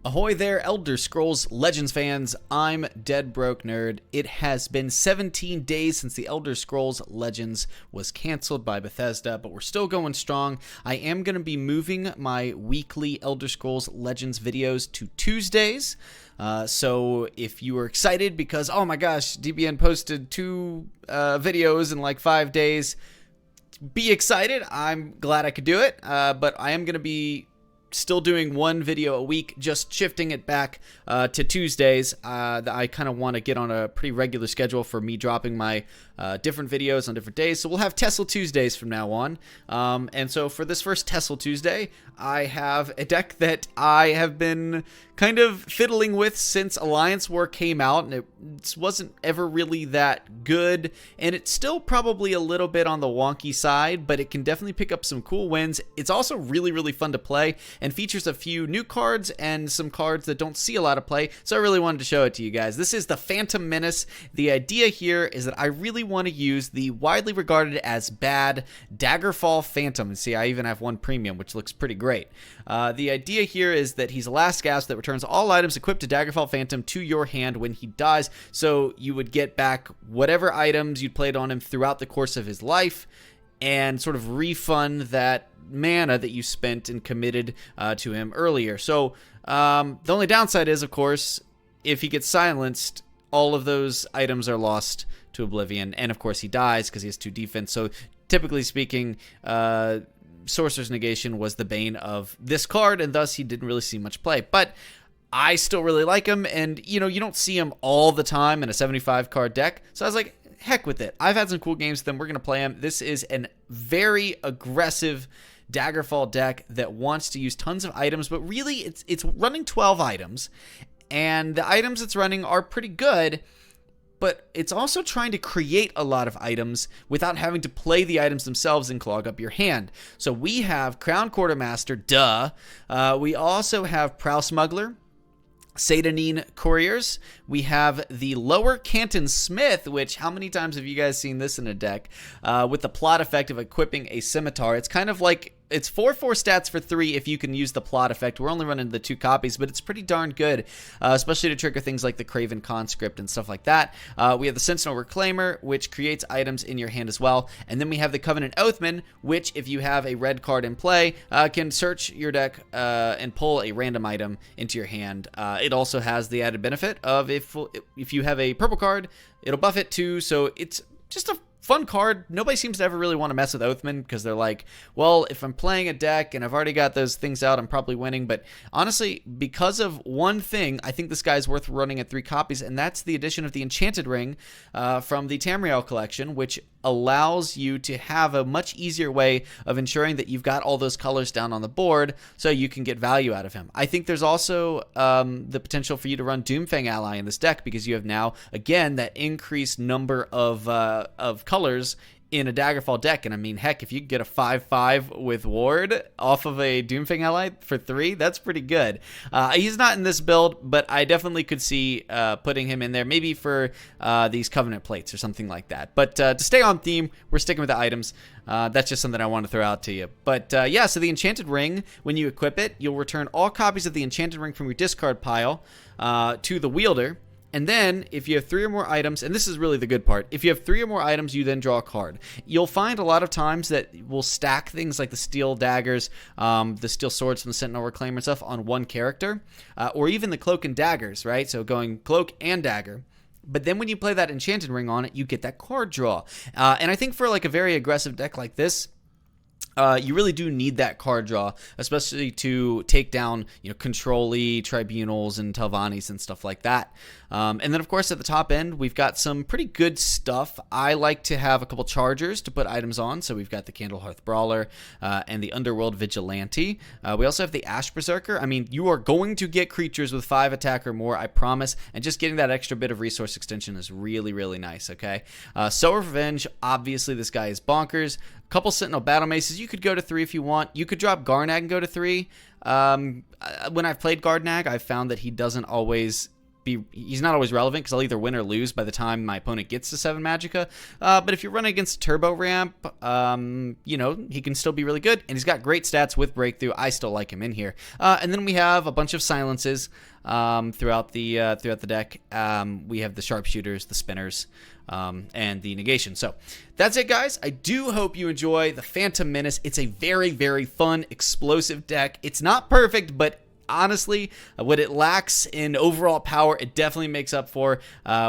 Ahoy there, Elder Scrolls Legends fans. I'm Dead Broke Nerd. It has been 17 days since the Elder Scrolls Legends was canceled by Bethesda, but we're still going strong. I am going to be moving my weekly Elder Scrolls Legends videos to Tuesdays. So if you were excited because, oh my gosh, DBN posted two videos in like 5 days, be excited. I'm glad I could do it, but I am going to be still doing one video a week, just shifting it back to Tuesdays. I kind of want to get on a pretty regular schedule for me dropping my different videos on different days. So we'll have Tesla Tuesdays from now on. And so for this first Tesla Tuesday, I have a deck that I have been kind of fiddling with since Alliance War came out, and it wasn't ever really that good, and it's still probably a little bit on the wonky side, but it can definitely pick up some cool wins. It's also really, really fun to play, and features a few new cards and some cards that don't see a lot of play, so I really wanted to show it to you guys. This is the Phantom Menace. The idea here is that I really want to use the widely regarded as bad Daggerfall Phantom. See, I even have one premium, which looks pretty great. The idea here is that he's a last gasp that returns all items equipped to Daggerfall Phantom to your hand when he dies, so you would get back whatever items you'd played on him throughout the course of his life and sort of refund that mana that you spent and committed to him earlier. So the only downside is, of course, if he gets silenced, all of those items are lost to oblivion, and of course he dies because he has 2 defense. So typically speaking, Sorcerer's Negation was the bane of this card, and thus he didn't really see much play. But I still really like him, and you don't see him all the time in a 75 card deck, so I was like, heck with it. I've had some cool games with him. We're going to play him. This is a very aggressive Daggerfall deck that wants to use tons of items, but really it's running 12 items, and the items it's running are pretty good, but it's also trying to create a lot of items without having to play the items themselves and clog up your hand. So we have Crown Quartermaster, duh. We also have Prow Smuggler, Satanine Couriers. We have the Lower Canton Smith, which, how many times have you guys seen this in a deck? With the plot effect of equipping a scimitar. It's kind of like, it's 4/4 stats for 3 if you can use the plot effect. We're only running the 2 copies, but it's pretty darn good, especially to trigger things like the Craven Conscript and stuff like that. We have the Sentinel Reclaimer, which creates items in your hand as well. And then we have the Covenant Oathman, which, if you have a red card in play, can search your deck and pull a random item into your hand. It also has the added benefit of if you have a purple card, it'll buff it too. So it's just a fun card. Nobody seems to ever really want to mess with Oathman because they're like, well, if I'm playing a deck and I've already got those things out, I'm probably winning. But honestly, because of one thing, I think this guy's worth running at 3 copies, and that's the addition of the Enchanted Ring from the Tamriel collection, which allows you to have a much easier way of ensuring that you've got all those colors down on the board so you can get value out of him. I think there's also the potential for you to run Doomfang Ally in this deck because you have now, again, that increased number of colors in a Daggerfall deck. And I mean, heck, if you get a 5/5 with Ward off of a Doomfang Ally for 3, that's pretty good. He's not in this build, but I definitely could see putting him in there, maybe for these Covenant Plates or something like that. But to stay on theme, we're sticking with the items. That's just something I want to throw out to you. But yeah, so the Enchanted Ring, when you equip it, you'll return all copies of the Enchanted Ring from your discard pile to the wielder. And then, if you have 3 or more items, and this is really the good part, if you have 3 or more items, you then draw a card. You'll find a lot of times that we'll stack things like the steel daggers, the steel swords from the Sentinel Reclaimer and stuff on one character, or even the cloak and daggers, right? So going cloak and dagger. But then when you play that Enchanted Ring on it, you get that card draw. And I think for like a very aggressive deck like this, you really do need that card draw, especially to take down, Control-y, Tribunals, and Telvannis and stuff like that. And then, of course, at the top end, we've got some pretty good stuff. I like to have a couple chargers to put items on. So we've got the Candlehearth Brawler and the Underworld Vigilante. We also have the Ash Berserker. I mean, you are going to get creatures with 5 attack or more, I promise. And just getting that extra bit of resource extension is really, really nice, okay? Sower of Revenge, obviously this guy is bonkers. Couple Sentinel Battle Maces. You could go to 3 if you want. You could drop Garnag and go to 3. When I've played Garnag, I've found that he doesn't always he's not always relevant because I'll either win or lose by the time my opponent gets to 7 Magicka. But if you're running against Turbo Ramp, you know, he can still be really good, and he's got great stats with Breakthrough. I still like him in here. And then we have a bunch of silences throughout the deck. We have the sharpshooters, the spinners, and the negation. So that's it, guys. I do hope you enjoy the Phantom Menace. It's a very, very fun, explosive deck. It's not perfect, but honestly, what it lacks in overall power, it definitely makes up for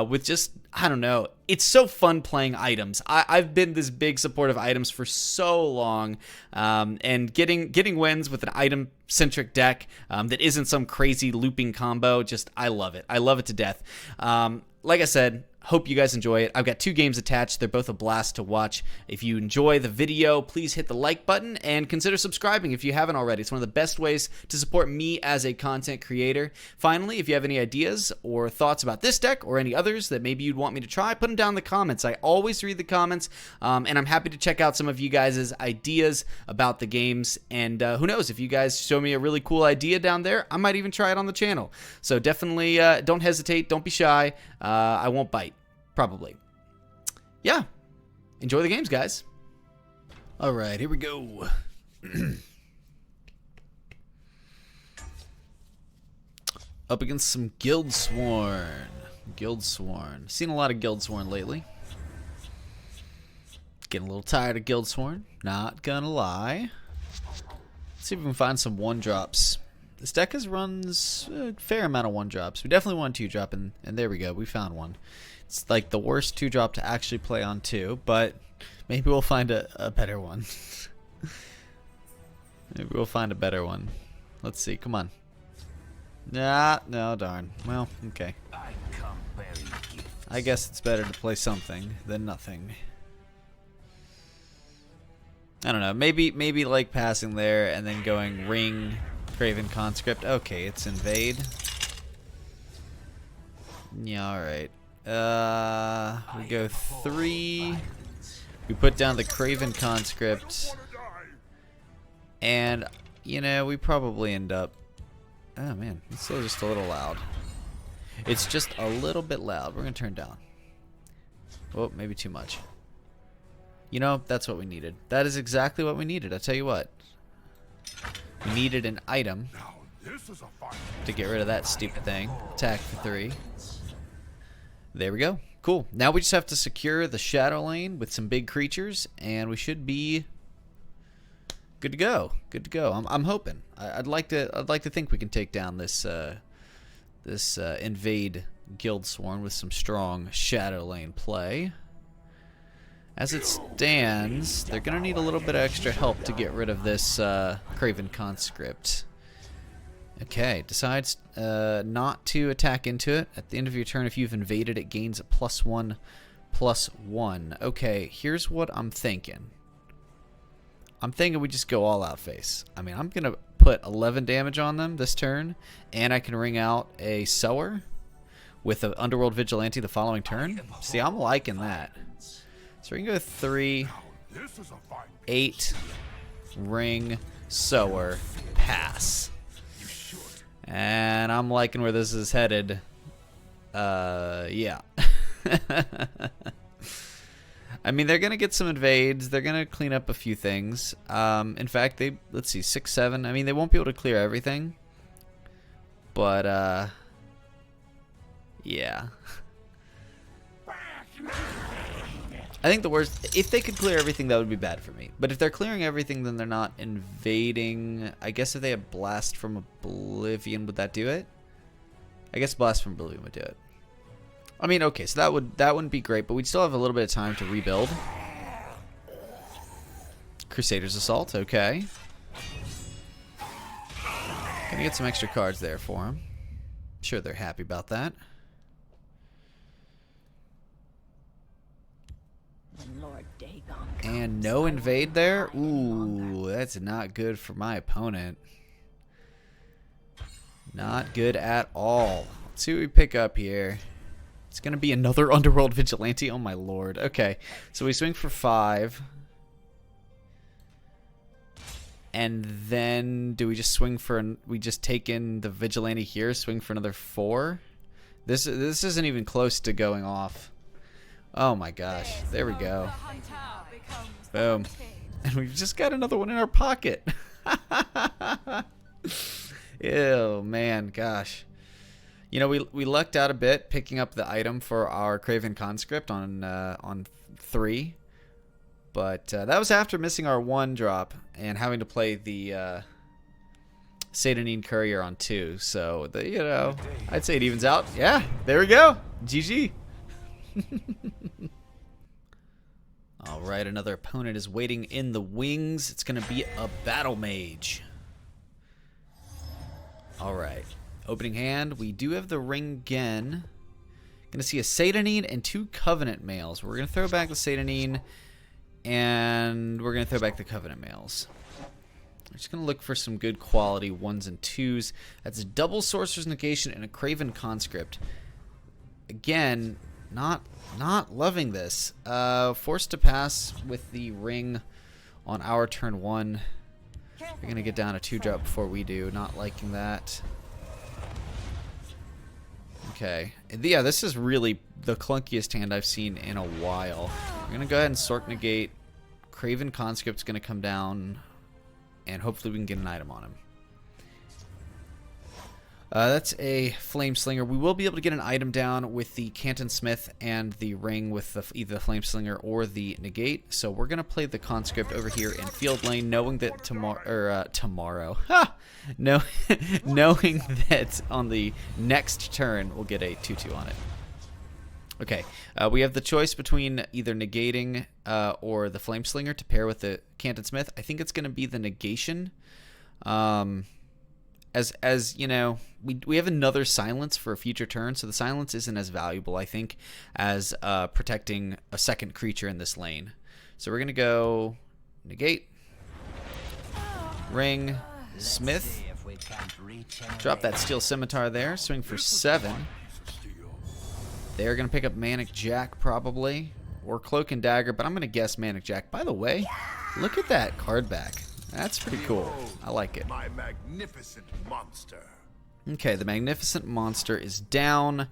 with just, I don't know, it's so fun playing items. I've been this big supporter of items for so long, and getting wins with an item-centric deck that isn't some crazy looping combo, just, I love it. I love it to death. Like I said, hope you guys enjoy it. I've got 2 games attached. They're both a blast to watch. If you enjoy the video, please hit the like button and consider subscribing if you haven't already. It's one of the best ways to support me as a content creator. Finally, if you have any ideas or thoughts about this deck or any others that maybe you'd want me to try, put them down in the comments. I always read the comments, and I'm happy to check out some of you guys' ideas about the games. And who knows, if you guys show me a really cool idea down there, I might even try it on the channel. So definitely don't hesitate. Don't be shy. I won't bite. Probably. Yeah. Enjoy the games, guys. All right, here we go. Up against some Guildsworn. Guildsworn. Seen a lot of Guildsworn lately. Getting a little tired of Guildsworn. Not gonna lie. Let's see if we can find some 1-drops. This deck runs a fair amount of 1-drops. We definitely want 2-drop, and there we go. We found one. It's like the worst 2-drop to actually play on 2, but maybe we'll find a better one. Maybe we'll find a better one. Let's see. Come on. Nah, no, darn. Well, okay. I guess it's better to play something than nothing. I don't know. Maybe like passing there and then going ring, Craven Conscript. Okay, it's invade. Yeah, alright. We go 3. We put down the Craven Conscript. And, you know, we probably end up... Oh, man. It's still just a little loud. It's just a little bit loud. We're going to turn down. Oh, maybe too much. You know, that's what we needed. That is exactly what we needed. I tell you what. We needed an item to get rid of that stupid thing. Attack for 3. There we go. Cool. Now we just have to secure the shadow lane with some big creatures, and we should be good to go. Good to go. I'm hoping. I'd like to think we can take down this invade Guildsworn with some strong shadow lane play. As it stands, they're gonna need a little bit of extra help to get rid of this Craven Conscript. Okay, decides not to attack into it. At the end of your turn, if you've invaded, it gains a +1/+1. Okay, here's what I'm thinking. I'm thinking we just go all out face. I mean, I'm going to put 11 damage on them this turn, and I can ring out a Sower with an Underworld Vigilante the following turn. See, I'm liking that. So we can go 3, 8, ring, Sower, pass. And I'm liking where this is headed. Yeah. I mean, they're going to get some invades. They're going to clean up a few things. In fact, let's see, 6, 7. I mean, they won't be able to clear everything. But, yeah. I think the worst, if they could clear everything, that would be bad for me. But if they're clearing everything, then they're not invading. I guess if they have Blast from Oblivion, would that do it? I guess Blast from Oblivion would do it. I mean, okay, so that wouldn't be great, but we'd still have a little bit of time to rebuild. Crusader's Assault, okay. Gonna get some extra cards there for him. I'm sure they're happy about that. And no invade there? Ooh, that's not good for my opponent. Not good at all. Let's see what we pick up here. It's going to be another Underworld Vigilante. Oh my lord. Okay, so we swing for 5. And then do we just swing for... we just take in the Vigilante here, swing for another 4? This isn't even close to going off. Oh my gosh. There we go. Boom. And we've just got another one in our pocket. Ew, man, gosh. You know, we lucked out a bit picking up the item for our Craven Conscript on 3. But that was after missing our 1 drop and having to play the Satanine Courier on 2. So, you know, I'd say it evens out. Yeah, there we go. GG. Alright, another opponent is waiting in the wings. It's going to be a Battlemage. Alright, opening hand. We do have the ring again. Going to see a Satanine and 2 Covenant males. We're going to throw back the Satanine, and we're going to throw back the Covenant males. We're just going to look for some good quality 1s and 2s. That's a double Sorcerer's Negation and a Craven Conscript. Again, not loving this. Forced to pass with the ring on our turn 1. We're going to get down a 2-drop before we do. Not liking that. Okay. Yeah, this is really the clunkiest hand I've seen in a while. We're going to go ahead and Sorc Negate. Craven Conscript's going to come down, and hopefully we can get an item on him. That's a Flame Slinger. We will be able to get an item down with the Canton Smith and the ring with either the Flame Slinger or the Negate. So we're going to play the Conscript over here in field lane, knowing that tomorrow, knowing that on the next turn we'll get a 2/2 on it. Okay, we have the choice between either negating or the Flame Slinger to pair with the Canton Smith. I think it's going to be the negation. As you know, we have another silence for a future turn, so the silence isn't as valuable, I think, as protecting a second creature in this lane. So we're going to go negate, ring, Smith, drop that Steel Scimitar there, swing for 7. They're going to pick up Manic Jack probably, or Cloak and Dagger, but I'm going to guess Manic Jack. By the way, look at that card back. That's pretty cool. I like it. My magnificent monster. Okay, the Magnificent Monster is down.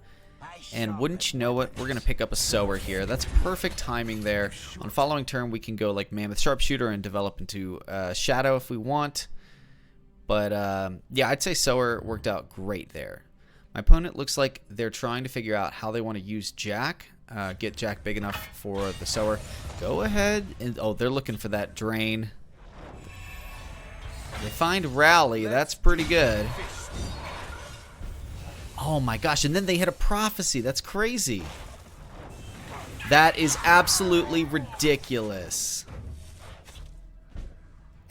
And wouldn't you know it, we're going to pick up a Sower here. That's perfect timing there. On following turn, we can go like Mammoth Sharpshooter and develop into Shadow if we want. But yeah, I'd say Sower worked out great there. My opponent looks like they're trying to figure out how they want to use Jack. Get Jack big enough for the Sower. Go ahead and... Oh, they're looking for that Drain. They find Rally. That's pretty good. Oh my gosh, and then they hit a Prophecy. That's crazy. That is absolutely ridiculous.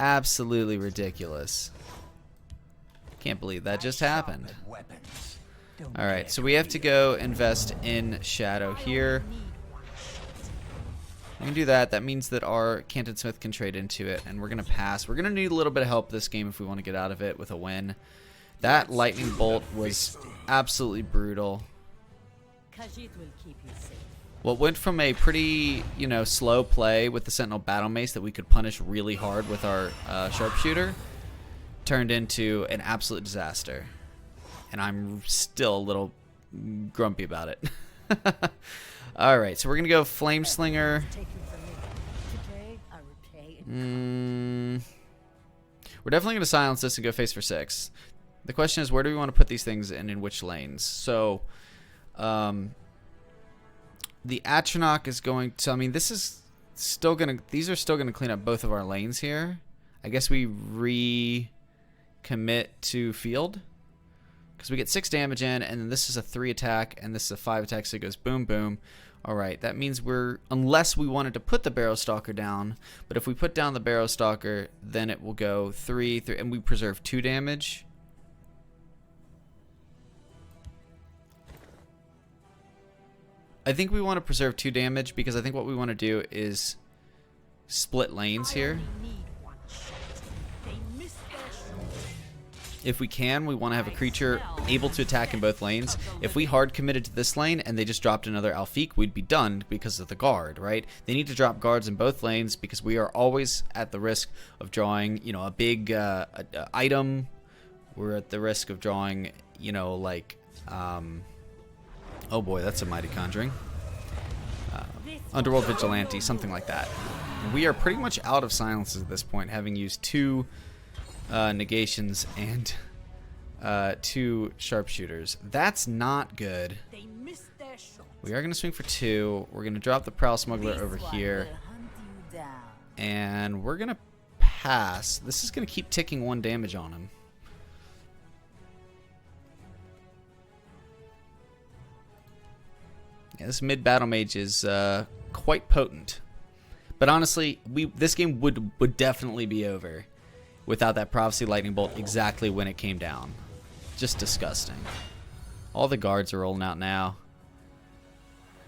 Absolutely ridiculous. Can't believe that just happened. Alright, so we have to go invest in Shadow here. We can do that. That means that our Canton Smith can trade into it, and we're going to pass. We're going to need a little bit of help this game if we want to get out of it with a win. That Lightning Bolt was absolutely brutal. What went from a pretty, you know, slow play with the Sentinel Battle Mace that we could punish really hard with our Sharpshooter turned into an absolute disaster. And I'm still a little grumpy about it. Alright, so we're going to go Flame Slinger. We're definitely going to silence this and go face for 6. The question is, where do we want to put these things and in which lanes? So, the Atronach is going to... I mean, this is still going to... These are still going to clean up both of our lanes here. I guess we recommit to field. Because we get 6 damage in, and then this is a 3 attack, and this is a 5 attack, so it goes boom, boom. Alright, that means we're... Unless we wanted to put the Barrow Stalker down, but if we put down the Barrow Stalker, then it will go 3, and we preserve 2 damage. I think we want to preserve 2 damage, because I think what we want to do is split lanes here. If we can, we want to have a creature able to attack in both lanes. If we hard committed to this lane and they just dropped another Alfiq, we'd be done because of the guard, right? They need to drop guards in both lanes because we are always at the risk of drawing, you know, a big item. We're at the risk of drawing, you know, like Oh boy, that's a mighty conjuring. Underworld Vigilante, something like that. And we are pretty much out of silences at this point, having used 2 negations and 2 sharpshooters. That's not good. We are going to swing for 2. We're going to drop the Prowl Smuggler over here. And we're going to pass. This is going to keep ticking 1 damage on him. Yeah, this mid Battlemage is quite potent. But honestly, this game would definitely be over without that Prophecy Lightning Bolt exactly when it came down. Just disgusting. All the guards are rolling out now.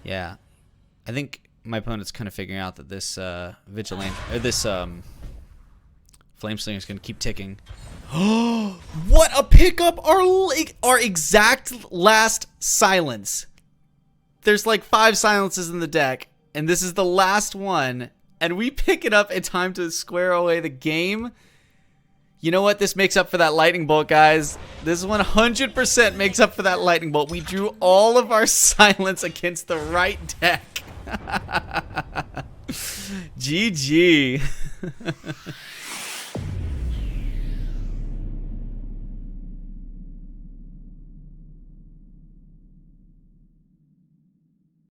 Yeah. I think my opponent's kind of figuring out that this Vigilante, or this Flameslinger is going to keep ticking. What a pickup! Our exact last silence. There's like 5 silences in the deck, and this is the last one, and we pick it up in time to square away the game. You know what? This makes up for that lightning bolt, guys. This 100% makes up for that lightning bolt. We drew all of our silence against the right deck. GG.